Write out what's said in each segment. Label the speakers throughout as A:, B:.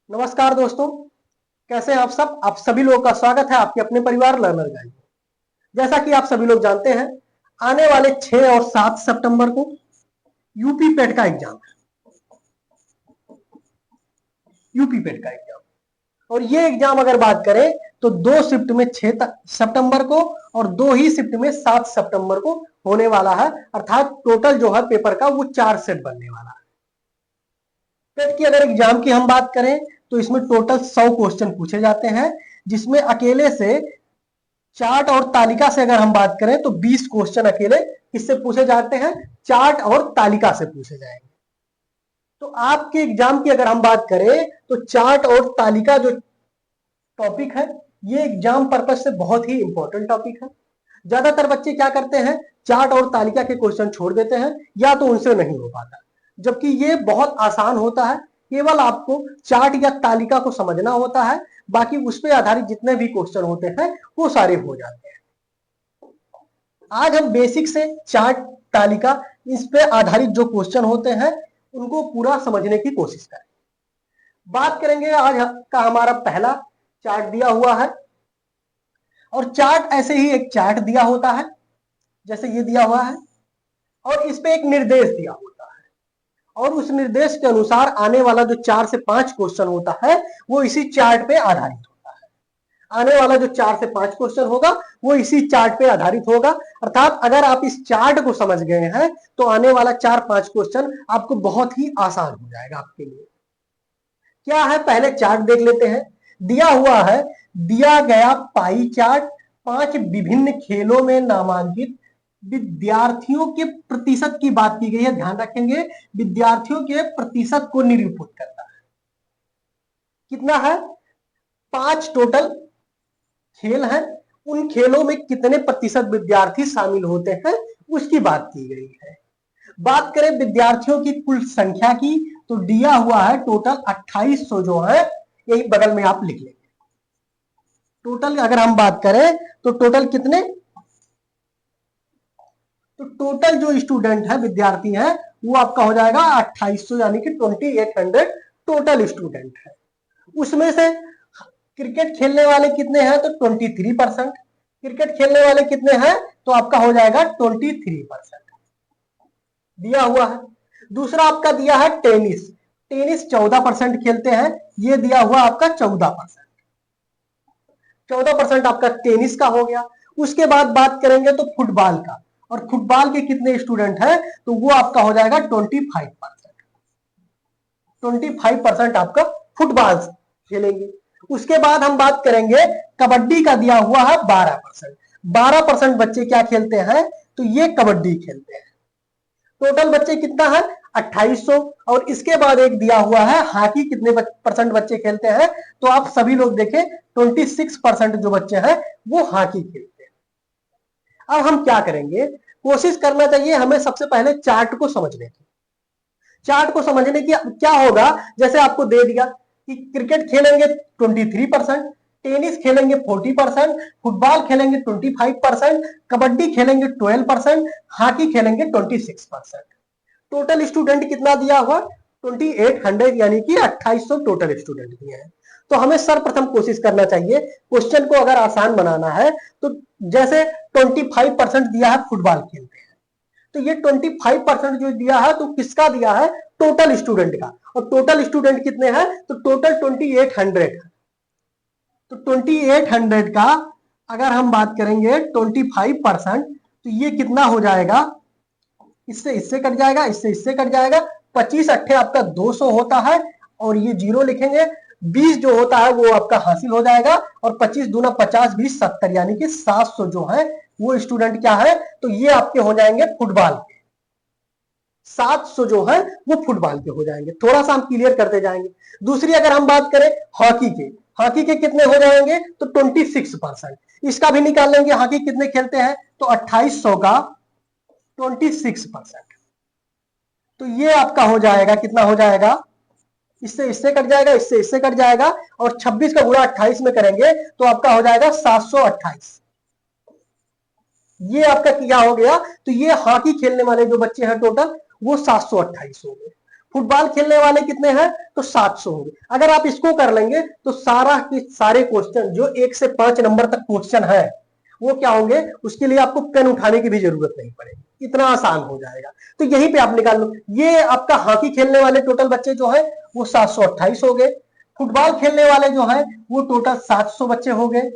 A: नमस्कार दोस्तों, कैसे हैं आप सब। आप सभी लोगों का स्वागत है आपके अपने परिवार लर्नर गाइड में। जैसा कि आप सभी लोग जानते हैं, आने वाले 6 और 7 सितंबर को यूपी पेट का एग्जाम है। यूपी पेट का एग्जाम, और ये एग्जाम अगर बात करें तो 2 शिफ्ट में 6 सितंबर को और 2 ही शिफ्ट में 7 सितंबर को होने वाला है। अर्थात टोटल जो है पेपर का वो 4 सेट बनने वाला है। पेट की अगर एग्जाम की हम बात करें तो इसमें टोटल 100 क्वेश्चन पूछे जाते हैं, जिसमें अकेले से चार्ट और तालिका से अगर हम बात करें तो 20 क्वेश्चन अकेले किससे पूछे जाते हैं, चार्ट और तालिका से पूछे जाएंगे। तो आपके एग्जाम की अगर हम बात करें तो चार्ट और तालिका जो टॉपिक है ये एग्जाम पर्पज से बहुत ही इंपॉर्टेंट टॉपिक है। ज्यादातर बच्चे क्या करते हैं, चार्ट और तालिका के क्वेश्चन छोड़ देते हैं या तो उनसे नहीं हो पाता, जबकि ये बहुत आसान होता है। केवल आपको चार्ट या तालिका को समझना होता है, बाकी उस पर आधारित जितने भी क्वेश्चन होते हैं वो सारे हो जाते हैं। आज हम बेसिक से चार्ट तालिका इस पे आधारित जो क्वेश्चन होते हैं उनको पूरा समझने की कोशिश करें। बात करेंगे आज का हमारा पहला चार्ट दिया हुआ है, और चार्ट ऐसे ही एक चार्ट दिया होता है जैसे ये दिया हुआ है, और इस पे एक निर्देश दिया होता है, और उस निर्देश के अनुसार आने वाला जो 4 से 5 क्वेश्चन होता है वो इसी चार्ट पे आधारित होता है। आने वाला जो 4 से 5 क्वेश्चन होगा वो इसी चार्ट पे आधारित होगा। अर्थात अगर आप इस चार्ट को समझ गए हैं तो आने वाला 4-5 क्वेश्चन आपको बहुत ही आसान हो जाएगा आपके लिए। क्या है, पहले चार्ट देख लेते हैं। दिया हुआ है, दिया गया पाई चार्ट 5 विभिन्न खेलों में नामांकित विद्यार्थियों के प्रतिशत की बात की गई है। ध्यान रखेंगे, विद्यार्थियों के प्रतिशत को निरूपित करता है। कितना है, 5 टोटल खेल है, उन खेलों में कितने प्रतिशत विद्यार्थी शामिल होते हैं उसकी बात की गई है। बात करें विद्यार्थियों की कुल संख्या की तो दिया हुआ है टोटल 2800 जो है, यही बगल में आप लिख लेंगे। टोटल अगर हम बात करें तो टोटल कितने, तो टोटल जो स्टूडेंट है, विद्यार्थी है, वो आपका हो जाएगा 2800 यानी कि 2800 टोटल स्टूडेंट है। उसमें से क्रिकेट खेलने वाले कितने हैं तो 23%। क्रिकेट खेलने वाले कितने हैं तो आपका हो जाएगा 23% दिया हुआ है। दूसरा आपका दिया है टेनिस, टेनिस 14% खेलते हैं, ये दिया हुआ आपका 14%। 14% आपका टेनिस का हो गया। उसके बाद बात करेंगे तो फुटबॉल का, और फुटबॉल के कितने स्टूडेंट हैं तो वो आपका हो जाएगा 25%। 25% आपका फुटबॉल खेलेंगे। उसके बाद हम बात करेंगे कबड्डी का, दिया हुआ है 12%। 12% बच्चे क्या खेलते हैं तो ये कबड्डी खेलते हैं। टोटल बच्चे कितना है 2800। और इसके बाद एक दिया हुआ है हॉकी, कितने परसेंट बच्चे खेलते हैं तो आप सभी लोग देखें 26% जो बच्चे हैं वो हॉकी खेलते हैं। अब हम क्या करेंगे, कोशिश करना चाहिए हमें सबसे पहले चार्ट को समझने की। चार्ट को समझने की क्या होगा, जैसे आपको दे दिया कि क्रिकेट खेलेंगे 23%, टेनिस खेलेंगे 40%, फुटबॉल खेलेंगे 25%, कबड्डी खेलेंगे 12%, हॉकी खेलेंगे 26%। टोटल स्टूडेंट कितना दिया हुआ 2800 यानी कि 2800 टोटल स्टूडेंट दिए हैं। तो हमें सर्वप्रथम कोशिश करना चाहिए, क्वेश्चन को अगर आसान बनाना है तो जैसे 25% दिया है फुटबॉल खेलते हैं, तो ये 25% जो दिया है तो किसका दिया है, टोटल स्टूडेंट का। और टोटल स्टूडेंट कितने हैं तो टोटल 2800 है। तो 2800 का अगर हम बात करेंगे 25% तो ये कितना हो जाएगा, इससे इससे कट जाएगा, इससे इससे कट जाएगा, 25 अट्ठे आपका 200 होता है, और ये जीरो लिखेंगे। 20 जो होता है वो आपका हासिल हो जाएगा, और 25 दूना 50 20 70 यानी कि 700 जो है वो स्टूडेंट क्या है तो ये आपके हो जाएंगे फुटबॉल के। 700 जो है वो फुटबॉल के हो जाएंगे। थोड़ा सा हम क्लियर करते जाएंगे। दूसरी अगर हम बात करें हॉकी के, हॉकी के कितने हो जाएंगे तो 26%। इसका भी निकाल लेंगे, हॉकी कितने खेलते हैं तो 2800 का 26%। तो ये आपका हो जाएगा, कितना हो जाएगा, इससे इससे कट जाएगा, इससे इससे कट जाएगा, और 26 का गुणा 28 में करेंगे तो आपका हो जाएगा 728। ये आपका क्या हो गया, तो ये हॉकी खेलने वाले जो बच्चे हैं टोटल वो 728 हो गए। फुटबॉल खेलने वाले कितने हैं, तो 700 होंगे। अगर आप इसको कर लेंगे तो सारा के सारे क्वेश्चन जो 1 से 5 नंबर तक क्वेश्चन है वो क्या होंगे, उसके लिए आपको पेन उठाने की भी जरूरत नहीं पड़ेगी, इतना आसान हो जाएगा। तो यहीं पे आप निकाल लो, ये आपका हॉकी खेलने वाले टोटल बच्चे जो है वो 728 हो गए, फुटबॉल खेलने वाले जो है वो टोटल 700 बच्चे हो गए।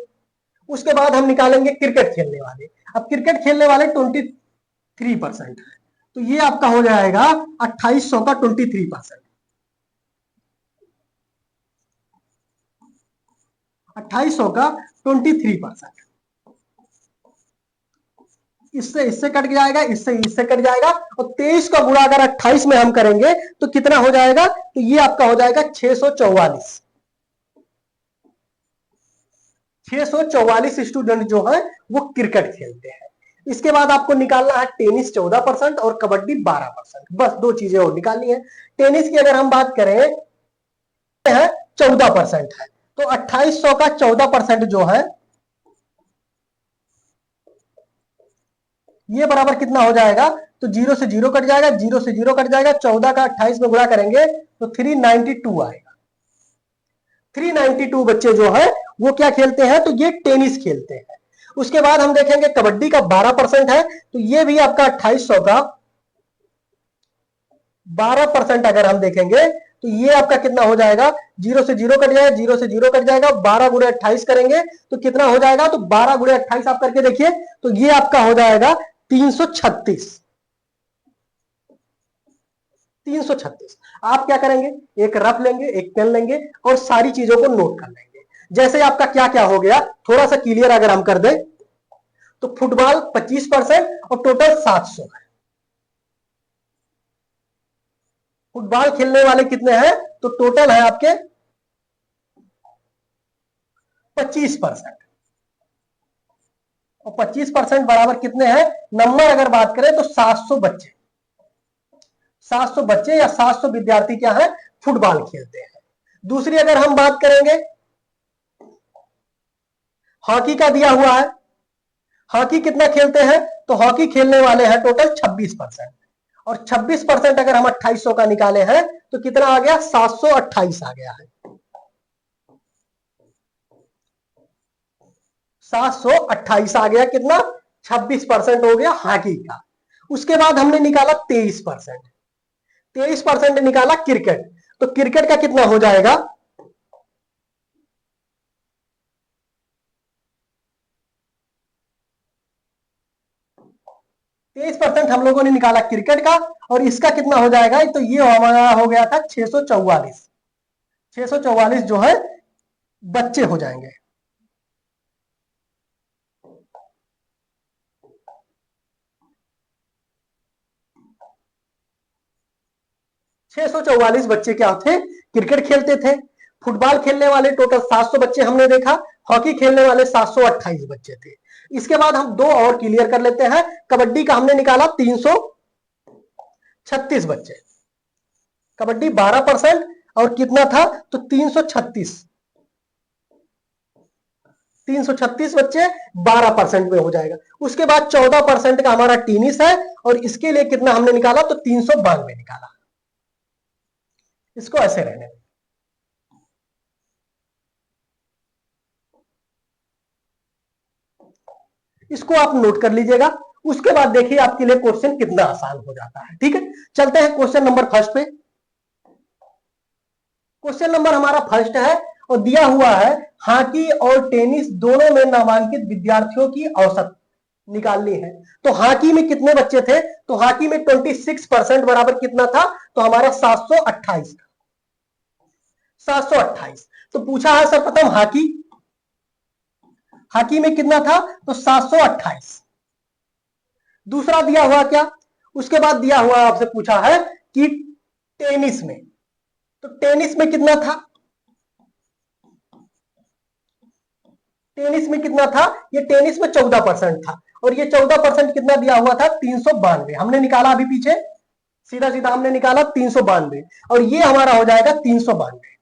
A: उसके बाद हम निकालेंगे क्रिकेट खेलने वाले। अब क्रिकेट खेलने वाले 23% है, तो ये आपका हो जाएगा 2800 का 23%, 2800 का 23%। इससे इससे कट जाएगा, इससे इससे कट जाएगा, और 23 का गुणा अगर 28 में हम करेंगे तो कितना हो जाएगा, तो ये आपका हो जाएगा 644। 644 स्टूडेंट जो है वो क्रिकेट खेलते हैं। इसके बाद आपको निकालना है टेनिस 14% और कबड्डी 12%, बस दो चीजें और निकालनी है। टेनिस की अगर हम बात करें है 14% है, तो 2800 का 14% जो है ये बराबर कितना हो जाएगा, तो 0 से 0 कट जाएगा, 0 से 0 कट जाएगा, 14 का 28 में गुणा करेंगे तो 392 आएगा। 392 बच्चे जो है वो क्या खेलते हैं, तो ये टेनिस खेलते हैं। उसके बाद हम देखेंगे कबड्डी का 12% है, तो ये भी आपका 2800 का 12% अगर हम देखेंगे तो ये आपका कितना हो जाएगा, 0 से 0 कट जाएगा, 0 से 0 कट जाएगा, 12 गुणे 28 करेंगे तो कितना हो जाएगा, तो 12 गुणे 28 आप करके देखिए, तो ये आपका हो जाएगा 336। 336 आप क्या करेंगे, एक रफ लेंगे, एक पेन लेंगे और सारी चीजों को नोट कर लेंगे। जैसे आपका क्या क्या हो गया, थोड़ा सा क्लियर अगर हम कर दें, तो फुटबॉल 25% और टोटल 700 है। फुटबॉल खेलने वाले कितने हैं, तो टोटल है आपके 25%, और 25% बराबर कितने हैं, नंबर अगर बात करें तो 700 बच्चे, 700 बच्चे या 700 विद्यार्थी क्या है, फुटबॉल खेलते हैं। दूसरी अगर हम बात करेंगे हॉकी का दिया हुआ है, हॉकी कितना खेलते हैं, तो हॉकी खेलने वाले हैं टोटल 26%, और 26% अगर हम 2800 का निकाले हैं तो कितना आ गया, 728 आ गया है। 728 आ गया, कितना, 26% हो गया हॉकी का। उसके बाद हमने निकाला 23%, 23% निकाला क्रिकेट, तो क्रिकेट का कितना हो जाएगा, 23% हम लोगों ने निकाला क्रिकेट का, और इसका कितना हो जाएगा, तो ये हमारा हो गया था 644। 644 जो है बच्चे हो जाएंगे। 644 बच्चे क्या थे, क्रिकेट खेलते थे। फुटबॉल खेलने वाले टोटल 700 बच्चे हमने देखा, हॉकी खेलने वाले 728 बच्चे थे। इसके बाद हम दो और क्लियर कर लेते हैं। कबड्डी का हमने निकाला 336 बच्चे, कबड्डी 12% और कितना था, तो 336, 336 बच्चे 12% में हो जाएगा। उसके बाद 14% का हमारा टेनिस है, और इसके लिए कितना हमने निकाला, तो 392 निकाला। इसको ऐसे रहने, इसको आप नोट कर लीजिएगा। उसके बाद देखिए आपके लिए क्वेश्चन कितना आसान हो जाता है। ठीक है, चलते हैं क्वेश्चन नंबर फर्स्ट पे। क्वेश्चन नंबर हमारा फर्स्ट है और दिया हुआ है हॉकी और टेनिस दोनों में नामांकित विद्यार्थियों की औसत निकालनी है। तो हॉकी में कितने बच्चे थे, तो हॉकी में 26% बराबर कितना था, तो हमारा 728, 728। तो पूछा है सर्वप्रथम हॉकी, हॉकी में कितना था, तो 728। दूसरा दिया हुआ क्या, उसके बाद दिया हुआ आपसे पूछा है कि टेनिस में, तो टेनिस में कितना था, टेनिस में कितना था, ये टेनिस में 14% था, और ये 14% कितना दिया हुआ था, 392 हमने निकाला अभी पीछे, सीधा सीधा हमने निकाला 392, और ये हमारा हो जाएगा 392।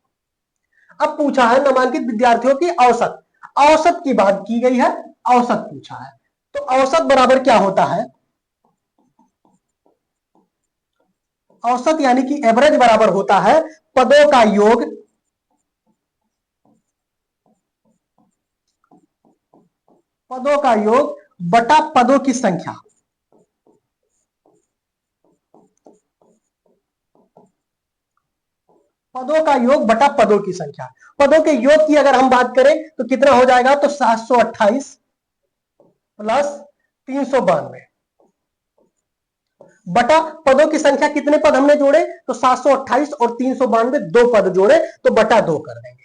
A: अब पूछा है नामांकित विद्यार्थियों की औसत, औसत की बात की गई है, औसत पूछा है। तो औसत बराबर क्या होता है, औसत यानी कि एवरेज बराबर होता है पदों का योग बटा पदों की संख्या। पदों का योग बटा पदों की संख्या। पदों के योग की अगर हम बात करें तो कितना हो जाएगा, तो 728 प्लस 392 बटा पदों की संख्या। कितने पद हमने जोड़े, तो 728 और 392, दो पद जोड़े तो बटा 2 कर देंगे।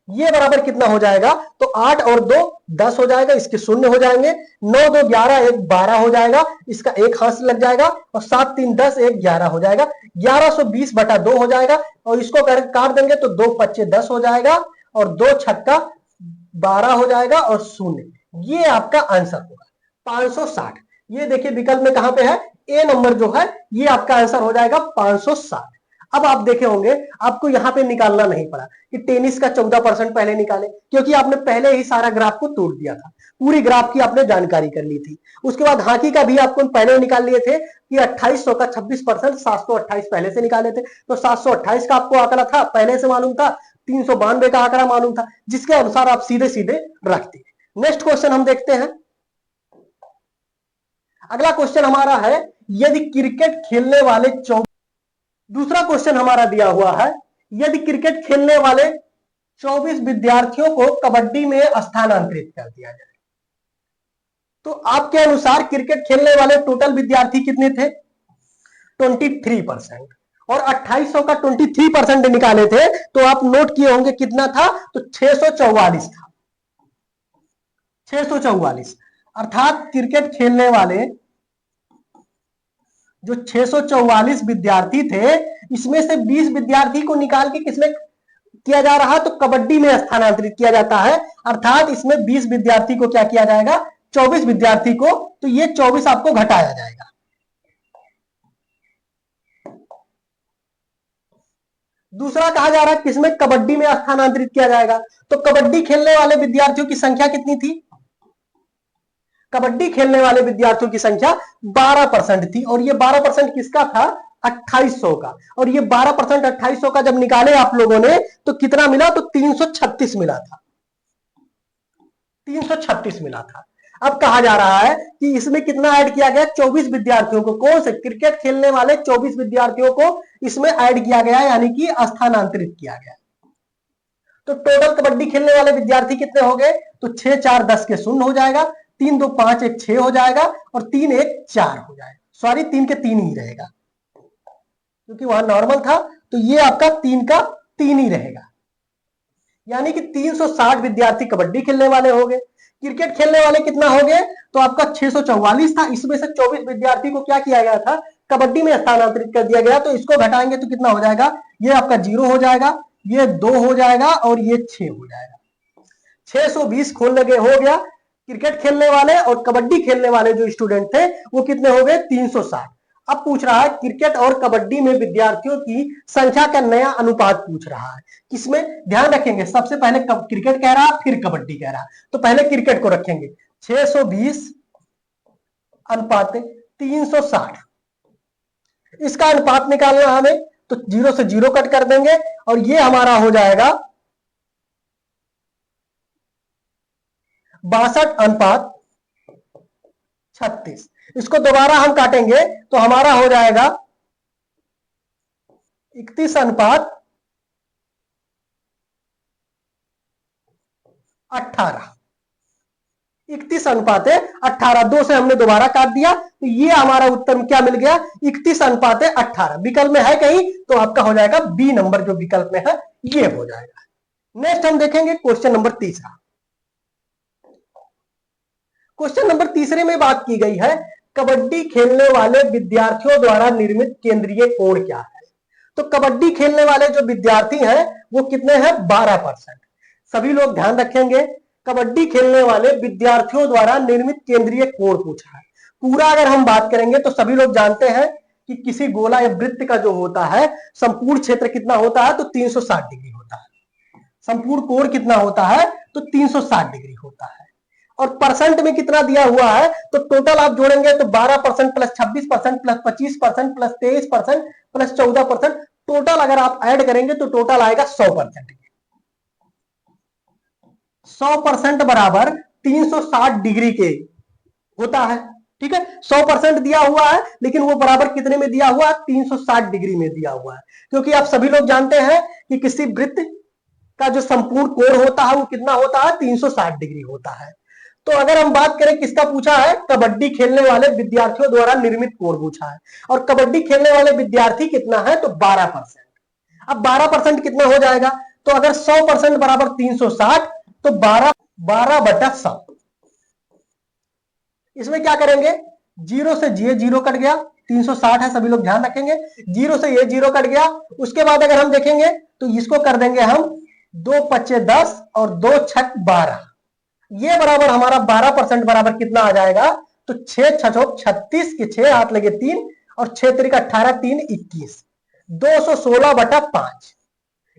A: ये बराबर कितना हो जाएगा, तो 8 और 2 10 हो जाएगा, इसके शून्य हो जाएंगे। 9 2 11, 1 12 हो जाएगा, इसका एक हाथ से लग जाएगा, और 7 3 10, 1 11 हो जाएगा। 1120 बटा 2 हो जाएगा, और इसको काट देंगे तो 2 25 10 हो जाएगा, और 2 छक्का 12 हो जाएगा, और शून्य। ये आपका आंसर होगा 560। ये देखिए विकल्प में कहां पे है, ए नंबर जो है, ये आपका आंसर हो जाएगा 560। अब आप देखे होंगे आपको यहां पे निकालना नहीं पड़ा कि टेनिस का 14% पहले निकाले, क्योंकि आपने पहले ही सारा ग्राफ को तोड़ दिया था, पूरी ग्राफ की आपने जानकारी कर ली थी। उसके बाद हॉकी का भी आपको पहले निकाल लिए थे कि 2800 का 26%, 728 पहले से निकाले थे, तो 728 का आपको आंकड़ा था, पहले से मालूम था। 392 का आंकड़ा मालूम था, जिसके अनुसार आप सीधे सीधे रखते। नेक्स्ट क्वेश्चन हम देखते हैं। अगला क्वेश्चन हमारा है, यदि क्रिकेट खेलने वाले दूसरा क्वेश्चन हमारा दिया हुआ है, यदि क्रिकेट खेलने वाले 24 विद्यार्थियों को कबड्डी में स्थानांतरित कर दिया जाए, तो आपके अनुसार क्रिकेट खेलने वाले टोटल विद्यार्थी कितने थे, 23%। और 2800 का 23% निकाले थे, तो आप नोट किए होंगे कितना था, तो 644 था। 644 अर्थात क्रिकेट खेलने वाले जो 644 विद्यार्थी थे, इसमें से 20 विद्यार्थी को निकाल के किसमें किया जा रहा है, तो कबड्डी में स्थानांतरित किया जाता है। अर्थात इसमें 20 विद्यार्थी को क्या किया जाएगा, 24 विद्यार्थी को, तो ये 24 आपको घटाया जाएगा। दूसरा कहा जा रहा है किसमें, कबड्डी में स्थानांतरित किया जाएगा, तो कबड्डी खेलने वाले विद्यार्थियों की संख्या कितनी थी, कबड्डी खेलने वाले विद्यार्थियों की संख्या 12% थी, और ये 12% किसका था, 2800 का। और ये 12% 2800 का जब निकाले आप लोगों ने, तो कितना मिला, तो 336 मिला था, 336 मिला था। अब कहा जा रहा है कि इसमें कितना ऐड किया गया, 24 विद्यार्थियों को, कौन से, क्रिकेट खेलने वाले 24 विद्यार्थियों को इसमें ऐड किया गया, यानी कि स्थानांतरित किया गया। तो टोटल कबड्डी खेलने वाले विद्यार्थी कितने हो गए, तो 6 4 10 के शून्य हो जाएगा, 3 2 5 1 6 हो जाएगा, और 3 1 4 हो जाएगा। सॉरी 3 के 3 ही रहेगा, क्योंकि वहां नॉर्मल था, तो ये आपका 3 का 3 ही रहेगा। यानी कि 360 विद्यार्थी कबड्डी खेलने वाले हो गए। क्रिकेट खेलने वाले कितना हो गए, तो आपका 644 था, इसमें से 24 विद्यार्थी को क्या किया गया था, कबड्डी में स्थानांतरित कर दिया गया। तो इसको घटाएंगे तो कितना हो जाएगा, ये आपका 0 हो जाएगा, ये 2 हो जाएगा, और ये 6 हो जाएगा। 620 खोल लगे हो गया। क्रिकेट खेलने वाले और कबड्डी खेलने वाले जो स्टूडेंट थे वो कितने हो गए, 360। अब पूछ रहा है क्रिकेट और कबड्डी में विद्यार्थियों की संख्या का नया अनुपात पूछ रहा है। किसमें ध्यान रखेंगे, सबसे पहले क्रिकेट कह रहा है, फिर कबड्डी कह रहा है, तो पहले क्रिकेट को रखेंगे। 620 अनुपात 360, इसका अनुपात निकालना हमें, तो 0 से 0 कट कर देंगे, और ये हमारा हो जाएगा 62 अनुपात 36। इसको दोबारा हम काटेंगे तो हमारा हो जाएगा 31 अनुपात 18। 31 अनुपात 18, 2 से हमने दोबारा काट दिया, तो ये हमारा उत्तर क्या मिल गया, 31 अनुपात 18। विकल्प में है कहीं, तो आपका हो जाएगा बी नंबर जो विकल्प में है, ये हो जाएगा। नेक्स्ट हम देखेंगे क्वेश्चन नंबर तीसरा। क्वेश्चन नंबर तीसरे में बात की गई है, कबड्डी खेलने वाले विद्यार्थियों द्वारा निर्मित केंद्रीय कोण क्या है। तो कबड्डी खेलने वाले जो विद्यार्थी हैं वो कितने हैं, 12%। सभी लोग ध्यान रखेंगे, कबड्डी खेलने वाले विद्यार्थियों द्वारा निर्मित केंद्रीय कोण पूछा है। पूरा अगर हम बात करेंगे तो सभी लोग जानते हैं कि किसी गोला या वृत्त का जो होता है संपूर्ण क्षेत्र कितना होता है, तो 360 डिग्री होता है। संपूर्ण कोण कितना होता है, तो 360 डिग्री होता है। और परसेंट में कितना दिया हुआ है, तो टोटल आप जोड़ेंगे तो 12% plus 26% plus 25% plus 23% plus 14%, total अगर आप ऐड करेंगे तो टोटल आएगा 100%। 100% बराबर 360 डिग्री के होता है। ठीक है, 100% दिया हुआ है, लेकिन वो बराबर कितने में दिया हुआ है, 360 डिग्री में दिया हुआ है। क्योंकि आप सभी लोग जानते हैं कि किसी वृत्त का जो संपूर्ण कोण होता है वो कितना होता है, 360 डिग्री होता है। तो अगर हम बात करें किसका पूछा है, कबड्डी खेलने वाले विद्यार्थियों द्वारा निर्मित कोण पूछा है, और कबड्डी खेलने वाले विद्यार्थी कितना है, तो 12%। अब 12% कितना हो जाएगा, तो अगर 100% बराबर 360, तो 12/100। इसमें क्या करेंगे, जीरो से ये जीरो कट गया, 360 है, सभी लोग ध्यान रखेंगे, जीरो से ये जीरो कट गया। उसके बाद अगर हम देखेंगे तो इसको कर देंगे हम 2×5 = 10 और 2×6 = 12, ये बराबर हमारा 12% बराबर कितना आ जाएगा, तो 6×6 = 36 के 6 हाथ लगे 3 और 6×3 = 18, 3 = 21, 216/5।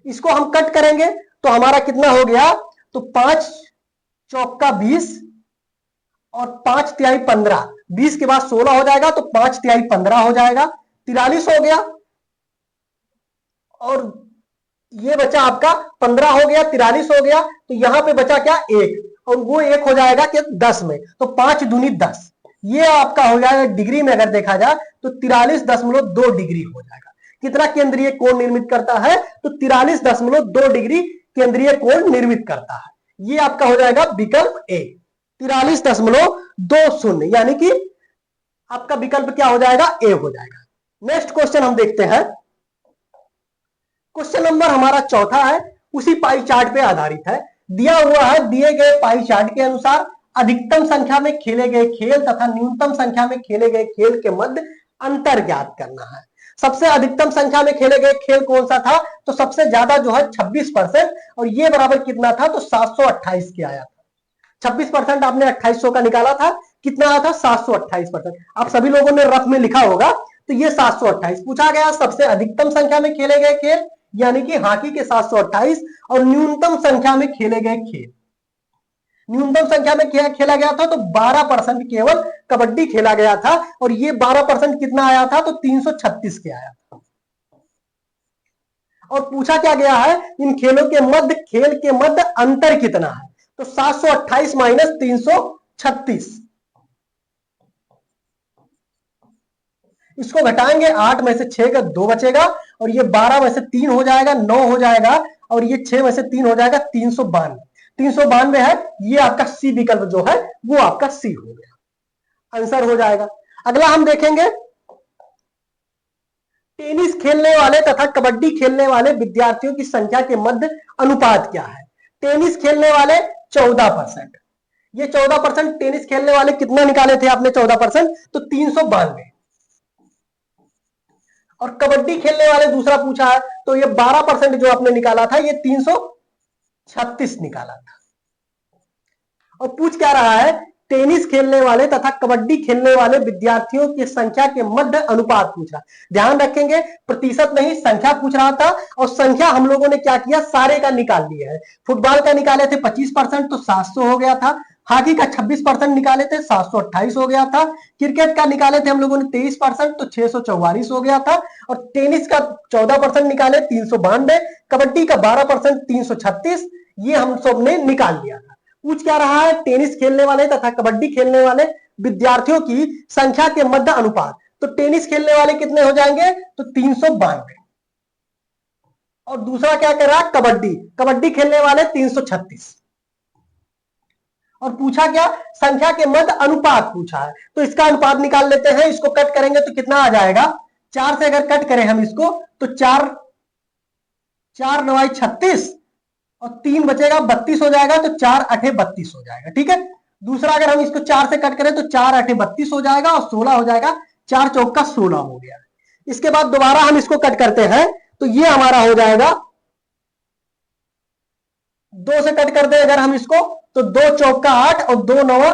A: इसको हम कट करेंगे तो हमारा कितना हो गया, तो 5×4 = 20 और 5×3 = 15, 20 के बाद 16 हो जाएगा, तो 5×3 = 15 हो जाएगा, 43 हो गया। और ये बचा आपका 15 हो गया, 43 हो गया, तो यहां पे बचा क्या, 1, और वो 1 हो जाएगा कि 10 में, तो 5 दूनी 10, ये आपका हो जाएगा डिग्री में अगर देखा जाए तो 43.2 डिग्री हो जाएगा। कितना केंद्रीय कोण निर्मित करता है, तो 43.2 डिग्री केंद्रीय कोण निर्मित करता है। ये आपका हो जाएगा विकल्प ए, 43.20, यानी कि आपका विकल्प क्या हो जाएगा, ए हो जाएगा। नेक्स्ट क्वेश्चन हम देखते हैं। क्वेश्चन नंबर हमारा चौथा है, उसी पाई चार्ट पे आधारित है। दिया हुआ है, दिए गए पाई चार्ट के अनुसार अधिकतम संख्या में खेले गए खेल तथा न्यूनतम संख्या में खेले गए खेल के मध्य अंतर ज्ञात करना है। सबसे अधिकतम संख्या में खेले गए खेल कौन सा था, तो सबसे ज्यादा जो है 26%, और ये बराबर कितना था, तो 728 के आया था। 26% आपने 2800 का निकाला था, कितना आया था, 728%। आप सभी लोगों ने रफ में लिखा होगा, तो ये 728 पूछा गया। सबसे अधिकतम संख्या में खेले गए खेल यानी कि हॉकी के 728, और न्यूनतम संख्या में खेले गए खेल, न्यूनतम संख्या में खेला गया था तो 12% केवल कबड्डी खेला गया था, और ये 12% कितना आया था, तो 336 के आया था। और पूछा क्या गया है, इन खेलों के मध्य खेल के मध्य अंतर कितना है, तो 728 - 336, इसको घटाएंगे, 8 में से 6 का 2 बचेगा, और ये 12 में से 3 हो जाएगा, 9 हो जाएगा, और ये 6 में से 3 हो जाएगा, 392। 392 है, ये आपका सी विकल्प जो है वो आपका सी हो गया, आंसर हो जाएगा। अगला हम देखेंगे, टेनिस खेलने वाले तथा कबड्डी खेलने वाले विद्यार्थियों की संख्या के मध्य अनुपात क्या है। टेनिस खेलने वाले 14%, ये 14%, टेनिस खेलने वाले कितना निकाले थे आपने 14%, तो 392। और कबड्डी खेलने वाले दूसरा पूछा है, तो ये 12% जो आपने निकाला था, ये 336 निकाला था। और पूछ क्या रहा है, टेनिस खेलने वाले तथा कबड्डी खेलने वाले विद्यार्थियों की संख्या के मध्य अनुपात पूछ रहा। ध्यान रखेंगे, प्रतिशत नहीं, संख्या पूछ रहा था, और संख्या हम लोगों ने क्या किया, सारे का निकाल लिया है। फुटबॉल का निकाले थे 25%, तो 700 हो गया था। हॉकी का 26% निकाले थे, 728 हो गया था। क्रिकेट का निकाले थे हम लोगों ने 23%, तो 644 हो गया था। और टेनिस का 14% निकाले, 392। कबड्डी का 12%, 336, ये हम सब ने निकाल लिया था। पूछ क्या रहा है, टेनिस खेलने वाले तथा कबड्डी खेलने वाले विद्यार्थियों की संख्या के मध्य अनुपात। तो टेनिस खेलने वाले कितने हो जाएंगे, तो 392। और दूसरा क्या कर रहा है, कबड्डी, कबड्डी खेलने वाले 336। और पूछा क्या, संख्या के मध्य अनुपात पूछा है, तो इसका अनुपात निकाल लेते हैं। इसको कट करेंगे तो कितना आ जाएगा, 4 से अगर कट करें हम इसको, तो 4 9 36, और 3 बचेगा, 32 हो जाएगा, तो 4 8 32 हो जाएगा। ठीक है, दूसरा अगर हम इसको 4 से कट करें तो 4 8 32 हो जाएगा, और 16 हो जाएगा, 4 चौका 16 हो गया। इसके बाद दोबारा हम इसको कट करते हैं, तो ये हमारा हो जाएगा, 2 से कट कर दे अगर हम इसको, तो 2 चौका 8 और 2 9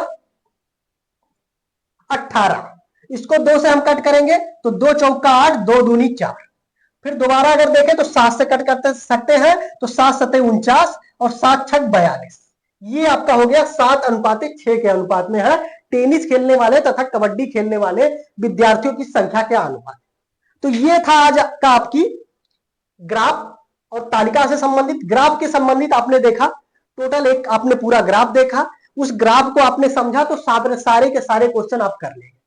A: 18। इसको 2 से हम कट करेंगे तो 2 चौका 8, 2 दूनी 4। फिर दोबारा अगर देखें तो 7 से कट करते सकते हैं, तो 7 7 49 और 7 6 42। ये आपका हो गया 7:6 के अनुपात में है। टेनिस खेलने वाले तथा कबड्डी खेलने वाले विद्यार्थियों की संख्या के अनुपात। तो ये था आज का आपकी ग्राफ और तालिका से संबंधित। ग्राफ के संबंधित आपने देखा, टोटल एक आपने पूरा ग्राफ देखा, उस ग्राफ को आपने समझा तो सारे के सारे क्वेश्चन आप कर लेंगे।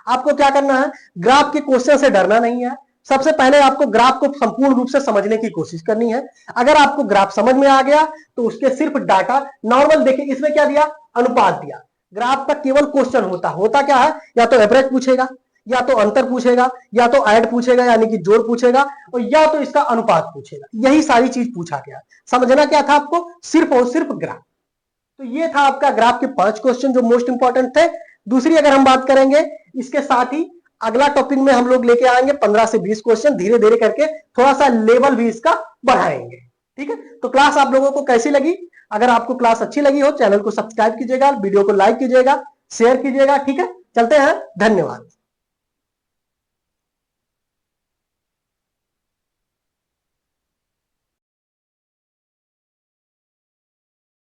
A: आपको क्या करना है, ग्राफ के क्वेश्चन से डरना नहीं है। सबसे पहले आपको ग्राफ को संपूर्ण रूप से समझने की कोशिश करनी है। अगर आपको ग्राफ समझ में आ गया तो उसके सिर्फ डाटा नॉर्मल देखिए, इसमें क्या दिया, अनुपात दिया। ग्राफ का केवल क्वेश्चन होता क्या है, या तो एवरेज पूछेगा, या तो अंतर पूछेगा, या तो ऐड पूछेगा यानी कि जोड़ पूछेगा, और या तो इसका अनुपात पूछेगा। यही सारी चीज पूछा गया। समझना क्या था आपको, सिर्फ और सिर्फ ग्राफ। तो ये था आपका ग्राफ के 5 क्वेश्चन जो मोस्ट इंपॉर्टेंट थे। दूसरी अगर हम बात करेंगे, इसके साथ ही अगला टॉपिक में हम लोग लेके आएंगे 15 से 20 क्वेश्चन, धीरे धीरे करके थोड़ा सा लेवल भी इसका बढ़ाएंगे। ठीक है, तो क्लास आप लोगों को कैसी लगी? अगर आपको क्लास अच्छी लगी हो, चैनल को सब्सक्राइब कीजिएगा, वीडियो को लाइक कीजिएगा, शेयर कीजिएगा। ठीक है, चलते हैं, धन्यवाद।